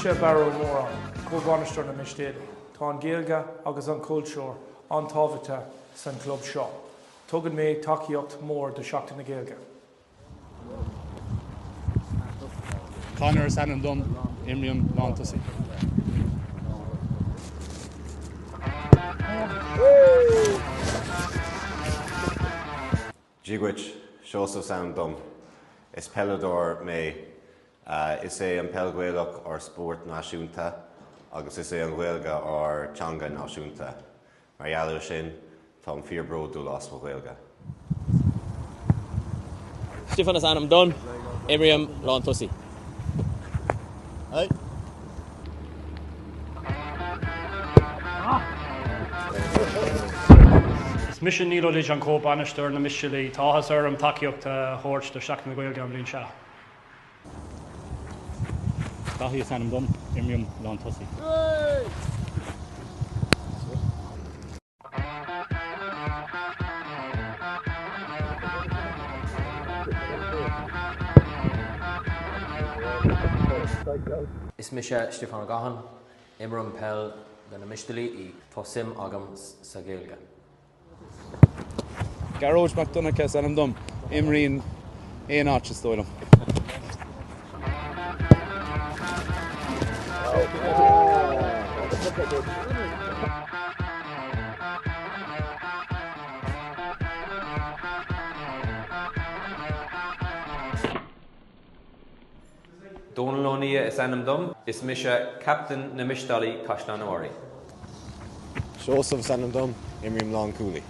Misha Barrow Mora, Cóbhanistir na Mistéide, Tá an Gaeilge agus an Cultúr an Tábhairte san club seo. Tugann mé tacaíocht mór de seachtain na Gaeilge. Conor Sanandum, Imriam Lantusi. Dígwit Seosamh Sanandum, is pelador mé is é an pelghuailach ar sport náisiúnta agus is é an Gaeilge ar teanga náisiúnta. Mar gheallar sin tá an fíorbród dul as mo Gaeilge. Stephen Sanandum, Imriam Lantusi. Hey. Mission Nilo de Jan Cóbhanistir na Mistéide táthas an tacaíocht thabhairt de seachtain na Gaeilge an bhliain seo. Tahí Sanandum, Imriam Lantusi. Is Misha Stefan Gahan, Imram Pell, the Mistéide Tosim Agam sa Gaeilge. Garage McDonagh Sanandum, Imrian Éanach Stoilm. Dónalónia is Sanandum, is Misha Captain na Mistéide Caisleánarí. Seosamh Sanandum, Imriam Lán Cooley.